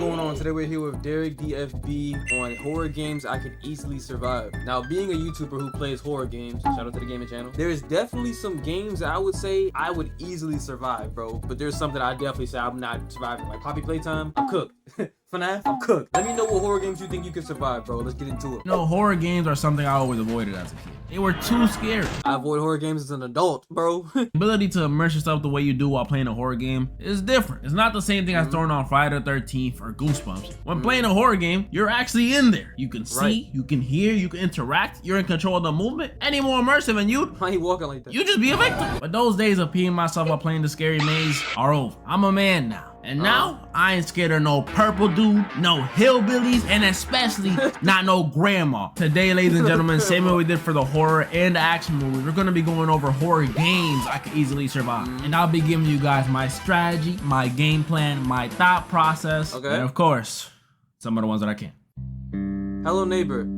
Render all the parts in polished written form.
going on? Today we're here with DerekFBD on horror games I could easily survive. Now, being a YouTuber who plays horror games, shout out to the gaming channel, there's definitely some games that I would say I would easily survive, bro. But there's something I definitely say I'm not surviving. Like Poppy Playtime, I'm cooked. FNAF, I'm cooked. Let me know what horror games you think you could survive, bro. Let's get into it. No, horror games are something I always avoided as a kid. They were too scary. I avoid horror games as an adult, bro. The ability to immerse yourself the way you do while playing a horror game is different. It's not the same thing as throwing on Friday the 13th or Goosebumps. When playing a horror game, you're actually in there. You can see, you can hear, you can interact, you're in control of the movement. Any more immersive than you, Why you walking like that? you just be a victim. But those days of peeing myself while playing the scary maze are over. I'm a man now. And now, I ain't scared of no purple dude, no hillbillies, and especially not no grandma. Today, ladies and gentlemen, same way we did for the horror and the action movies, we're gonna be going over horror games I could easily survive. And I'll be giving you guys my strategy, my game plan, my thought process, and of course, some of the ones that I can't. Hello Neighbor.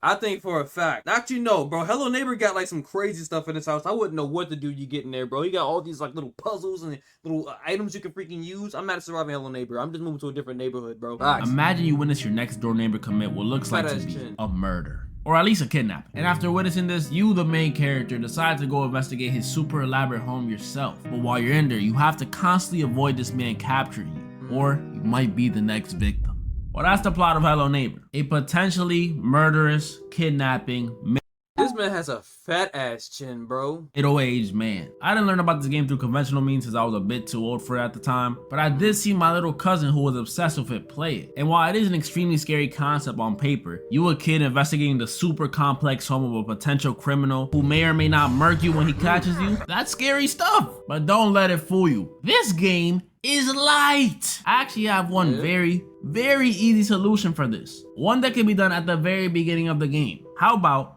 I think for a fact. Actually, no, bro. Hello Neighbor got like some crazy stuff in his house. I wouldn't know what to do you get in there, bro. He got all these like little puzzles and little items you can freaking use. I'm not surviving Hello Neighbor. I'm just moving to a different neighborhood, bro. Imagine you witness your next door neighbor commit what looks like to be a murder. Or at least a kidnapping. And after witnessing this, you, the main character, decide to go investigate his super elaborate home yourself. But while you're in there, you have to constantly avoid this man capturing you, or you might be the next victim. Well, that's the plot of Hello Neighbor. A potentially murderous, kidnapping, this man has a fat ass chin, bro. middle-aged man. I didn't learn about this game through conventional means since I was a bit too old for it at the time, but I did see my little cousin who was obsessed with it play it. And while it is an extremely scary concept on paper, you a kid investigating the super complex home of a potential criminal who may or may not murk you when he catches you, that's scary stuff. But don't let it fool you. This game is light. I actually have one very easy solution for this. One that can be done at the very beginning of the game. How about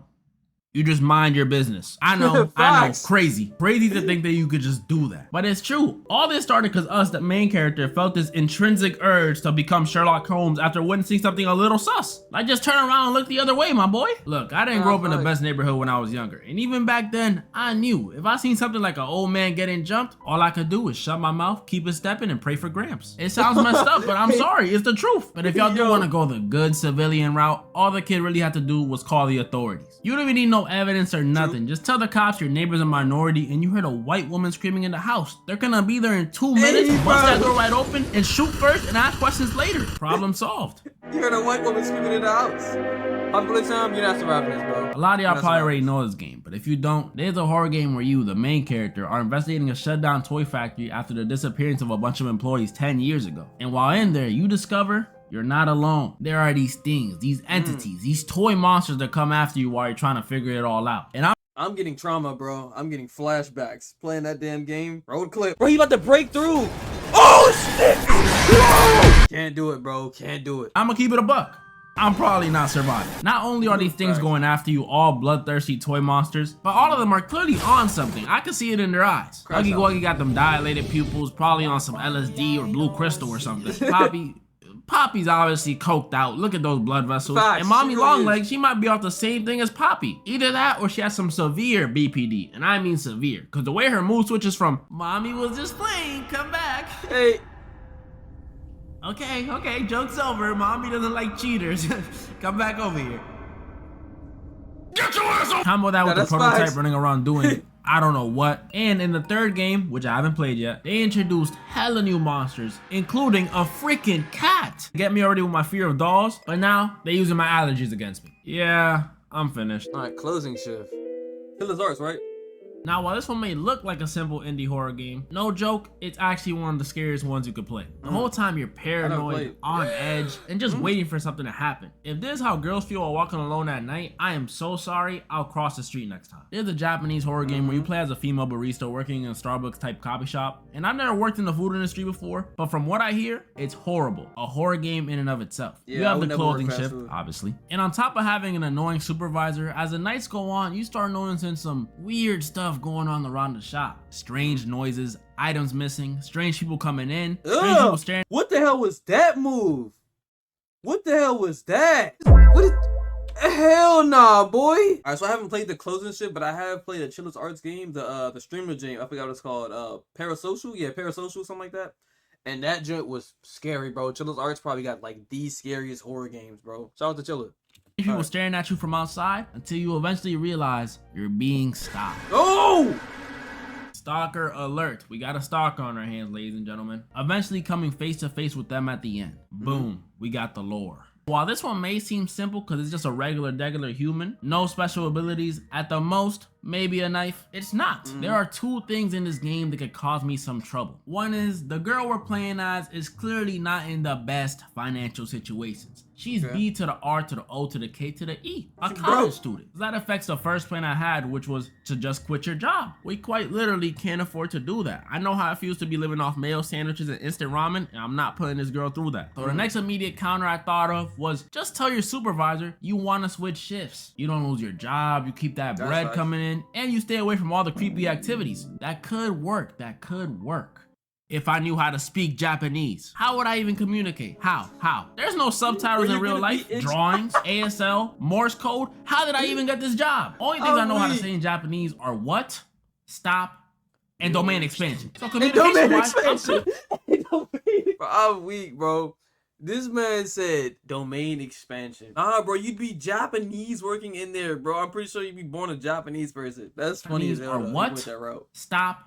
you just mind your business? I know, crazy to think that you could just do that. But it's true. All this started because us, the main character, felt this intrinsic urge to become Sherlock Holmes after witnessing something a little sus. Like just turn around and look the other way, my boy. Look, I didn't grow up in the best neighborhood when I was younger. And even back then, I knew if I seen something like an old man getting jumped, all I could do is shut my mouth, keep it stepping, and pray for Gramps. It sounds messed up, but I'm sorry, it's the truth. But if y'all do want to go the good civilian route, all the kid really had to do was call the authorities. You don't even need no evidence or nothing. Just tell the cops your neighbor's a minority and you heard a white woman screaming in the house. They're gonna be there in 2 minutes, bust that door right open, and shoot first and ask questions later. Problem solved. You heard a white woman screaming in the house. Poppy Time, you're not surviving this, bro. A lot of y'all probably already know this game, but if you don't, there's a horror game where you, the main character, are investigating a shut down toy factory after the disappearance of a bunch of employees 10 years ago. And while in there, you discover you're not alone. There are these things, these entities, these toy monsters that come after you while you're trying to figure it all out. And I'm getting trauma, bro. I'm getting flashbacks. Playing that damn game. Road clip. Bro, you about to break through. Oh, shit. No! Can't do it, bro. Can't do it. I'm gonna keep it a buck. I'm probably not surviving. Not only are these things going after you, all bloodthirsty toy monsters, but all of them are clearly on something. I can see it in their eyes. Huggy Wuggy got them dilated pupils, probably on some LSD or blue crystal or something. Poppy's obviously coked out. Look at those blood vessels. And Mommy Longlegs, she might be off the same thing as Poppy. Either that or she has some severe BPD. And I mean severe. Because the way her mood switches from, Mommy was just playing, come back. Hey. Okay, joke's over. Mommy doesn't like cheaters. Come back over here. Get your ass over! Combo that with the prototype running around doing I don't know what. And in the third game, which I haven't played yet, they introduced hella new monsters, including a freaking cat. Get me already with my fear of dolls, but now they're using my allergies against me. Yeah, I'm finished. All right, closing shift. Killer's Arts, right? Now, while this one may look like a simple indie horror game, no joke, it's actually one of the scariest ones you could play. The whole time you're paranoid, on edge, and just waiting for something to happen. If this is how girls feel while walking alone at night, I am so sorry, I'll cross the street next time. There's a Japanese horror game where you play as a female barista working in a Starbucks type coffee shop, and I've never worked in the food industry before, but from what I hear, it's horrible. A horror game in and of itself. You have the clothing shift, obviously. And on top of having an annoying supervisor, as the nights go on, you start noticing some weird stuff going on around the shop. Strange noises, items missing, strange people coming in, strange people staring. What the hell was that move? What the hell was that? What is... Hell nah, boy. Alright, so I haven't played the closing shit, but I have played a Chiller's Arts game, the streamer game. I forgot what it's called. Parasocial? Yeah, Parasocial, something like that. And that joint was scary, bro. Chilla's Arts probably got like the scariest horror games, bro. Shout out to Chilla. People staring at you from outside until you eventually realize you're being stalked. Oh! Stalker alert. We got a stalker on our hands, ladies and gentlemen. Eventually coming face to face with them at the end. Boom. We got the lore. While this one may seem simple because it's just a regular human, no special abilities, at the most, maybe a knife, it's not. There are two things in this game that could cause me some trouble. One is, the girl we're playing as is clearly not in the best financial situations. She's B to the R to the O to the K to the E, a college student. That affects the first plan I had, which was to just quit your job. We quite literally can't afford to do that. I know how it feels to be living off mayo sandwiches and instant ramen, and I'm not putting this girl through that. So the next immediate counter I thought of was, just tell your supervisor you want to switch shifts. You don't lose your job, you keep that bread coming in, and you stay away from all the creepy activities. That could work, that could work. If I knew how to speak Japanese, how would I even communicate? How? There's no subtitles in real life, drawings, ASL, Morse code. How did I even get this job? Only things I know how to say in Japanese are what, stop, and domain expansion. So communication-wise, I'm weak, bro. This man said domain expansion. Bro, you'd be Japanese working in there, bro. I'm pretty sure you'd be born a Japanese person. That's funny as hell. Or what, stop,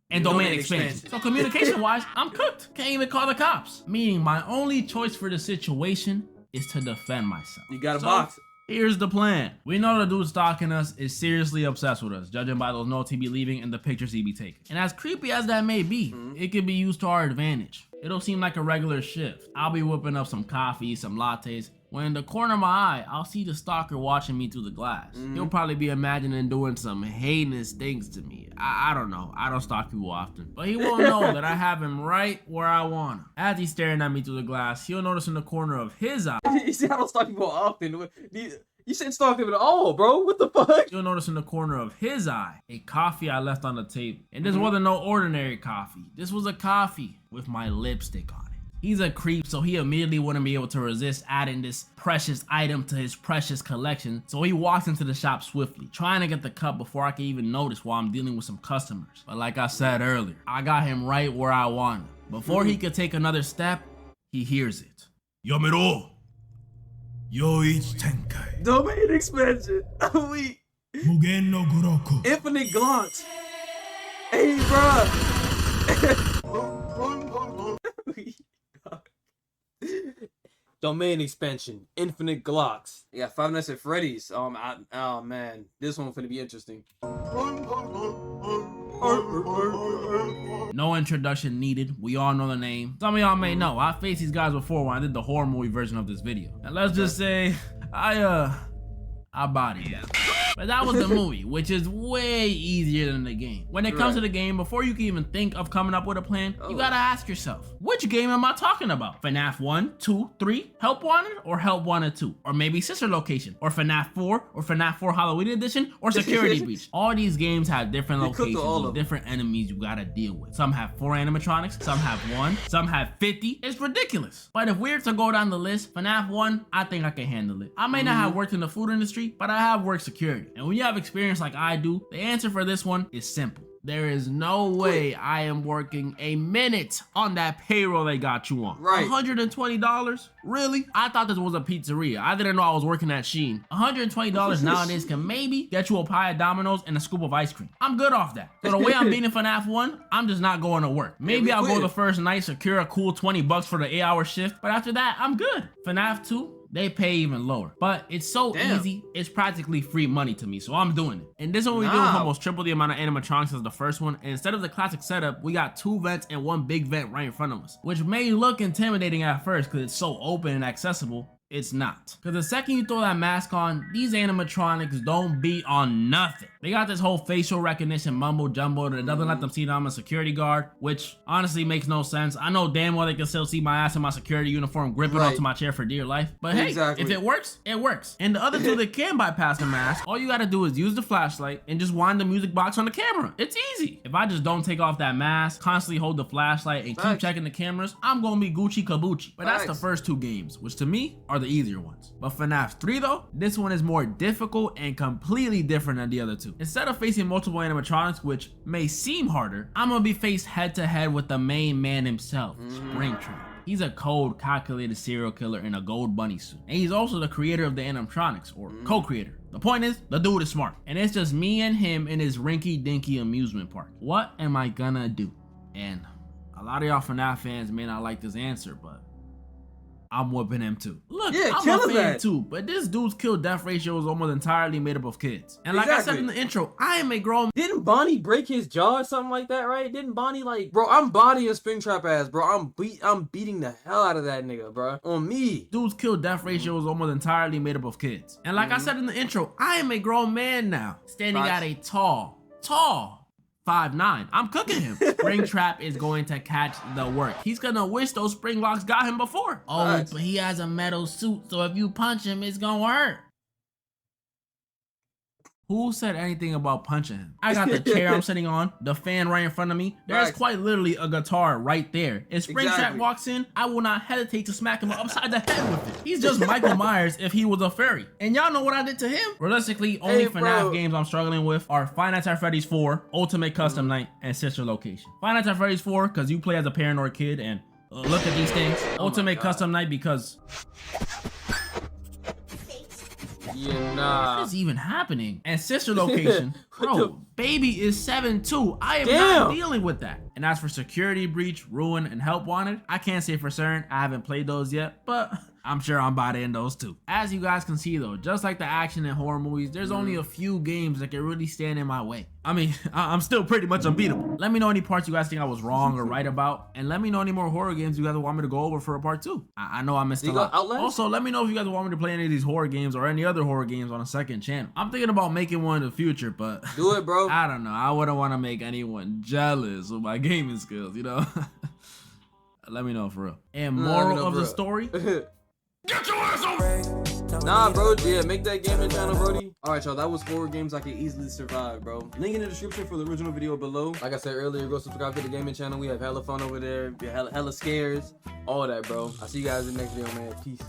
and domain expansion. So communication-wise, I'm cooked. Can't even call the cops. Meaning my only choice for the situation is to defend myself. You got a box. Here's the plan. We know the dude stalking us is seriously obsessed with us, judging by those notes he be leaving and the pictures he be taking. And as creepy as that may be, it could be used to our advantage. It'll seem like a regular shift. I'll be whipping up some coffee, some lattes, when in the corner of my eye, I'll see the stalker watching me through the glass. He'll probably be imagining doing some heinous things to me. I don't know. I don't stalk people often. But he will know that I have him right where I want him. As he's staring at me through the glass, he'll notice in the corner of his eye. You see, I don't stalk people often. You shouldn't stalk them at all, bro. What the fuck? You'll notice in the corner of his eye a coffee I left on the table. And this wasn't no ordinary coffee. This was a coffee with my lipstick on it. He's a creep, so he immediately wouldn't be able to resist adding this precious item to his precious collection. So he walks into the shop swiftly, trying to get the cup before I can even notice while I'm dealing with some customers. But like I said earlier, I got him right where I want him. Before he could take another step, he hears it. Yamero! Yoichi Tenkai. Domain expansion. We Mugen no Guroku. Infinite Glocks. Hey, bro. Domain expansion. Infinite Glocks. You got Five Nights at Freddy's. Oh man, this one's gonna be interesting. No introduction needed. We all know the name. Some of y'all may know. I faced these guys before when I did the horror movie version of this video. And let's just say, I bodied them. But that was the movie, which is way easier than the game. When it comes to the game, before you can even think of coming up with a plan, you gotta ask yourself, which game am I talking about? FNAF 1, 2, 3, Help Wanted, or Help Wanted 2? Or maybe Sister Location, or FNAF 4, or FNAF 4 Halloween Edition, or Security Breach. All these games have different locations with different enemies you gotta deal with. Some have 4 animatronics, some have 1, some have 50. It's ridiculous. But if we're to go down the list, FNAF 1, I think I can handle it. I may not have worked in the food industry, but I have worked security. And when you have experience like I do, the answer for this one is simple. There is no way I am working a minute on that payroll they got you on. Right. $120? Really? I thought this was a pizzeria. I didn't know I was working at Shein. $120 nowadays can maybe get you a pie of Domino's and a scoop of ice cream. I'm good off that. So the way I'm beating FNAF 1, I'm just not going to work. Maybe I'll go the first night, secure a cool 20 bucks for the 8-hour shift, but after that, I'm good. FNAF 2, they pay even lower. But it's so easy, it's practically free money to me, so I'm doing it. And this one we do with almost triple the amount of animatronics as the first one. And instead of the classic setup, we got 2 vents and 1 big vent right in front of us, which may look intimidating at first because it's so open and accessible. It's not. Because the second you throw that mask on, these animatronics don't beat on nothing. They got this whole facial recognition mumbo jumbo that doesn't let them see that I'm a security guard, which honestly makes no sense. I know damn well they can still see my ass in my security uniform gripping onto my chair for dear life. But hey, if it works, it works. And the other 2 that can bypass the mask, all you gotta do is use the flashlight and just wind the music box on the camera. It's easy. If I just don't take off that mask, constantly hold the flashlight and keep checking the cameras, I'm gonna be Gucci Kabuchi. But that's the first 2 games, which to me are the easier ones. But FNAF 3 though, this one is more difficult and completely different than the other two. Instead of facing multiple animatronics, which may seem harder, I'm gonna be faced head to head with the main man himself, Springtrap. He's a cold, calculated serial killer in a gold bunny suit. And he's also the creator of the animatronics, or co-creator. The point is, the dude is smart. And it's just me and him in his rinky-dinky amusement park. What am I gonna do? And a lot of y'all FNAF fans may not like this answer, but I'm whooping him too. Look, Yeah, I'm a fan too, but this dude's kill-death ratio is almost entirely made up of kids. And like I said in the intro, I am a grown. Didn't Bonnie break his jaw or something like that, right? Didn't Bonnie like, bro? I'm bodying Springtrap ass, bro. I'm beating the hell out of that nigga, bro. On me. Dude's kill-death ratio is almost entirely made up of kids. And like I said in the intro, I am a grown man now, standing at a tall 5'9". I'm cooking him. Springtrap is going to catch the work. He's gonna wish those spring locks got him before. Oh, but he has a metal suit, so if you punch him, it's gonna hurt. Who said anything about punching him? I got the chair I'm sitting on, the fan right in front of me. There's quite literally a guitar right there. If Springtrap walks in, I will not hesitate to smack him upside the head with it. He's just Michael Myers if he was a fairy. And y'all know what I did to him? Realistically, only FNAF games I'm struggling with are Five Nights at Freddy's 4, Ultimate Custom Night, and Sister Location. Five Nights at Freddy's 4, because you play as a paranoid kid and look at these things. Ultimate Custom Night because... Yeah, nah. What is even happening? And Sister Location, bro, baby is 7'2". I am not dealing with that. And as for Security Breach, Ruin, and Help Wanted, I can't say for certain. I haven't played those yet, but I'm sure I'm about to end those too. As you guys can see though, just like the action and horror movies, there's only a few games that can really stand in my way. I mean, I'm still pretty much unbeatable. Let me know any parts you guys think I was wrong or right about, and let me know any more horror games you guys want me to go over for a part 2. I know I missed a lot. Also, let me know if you guys want me to play any of these horror games or any other horror games on a second channel. I'm thinking about making one in the future, but do it, bro. I don't know. I wouldn't want to make anyone jealous with my gaming skills, you know? Let me know for real. And moral of the story? Get your ass over! Nah, bro, yeah, make that gaming channel, brody. Alright, y'all, that was 4 games I can easily survive, bro. Link in the description for the original video below. Like I said earlier, go subscribe to the gaming channel. We have hella fun over there. We have hella scares. All that, bro. I'll see you guys in the next video, man. Peace.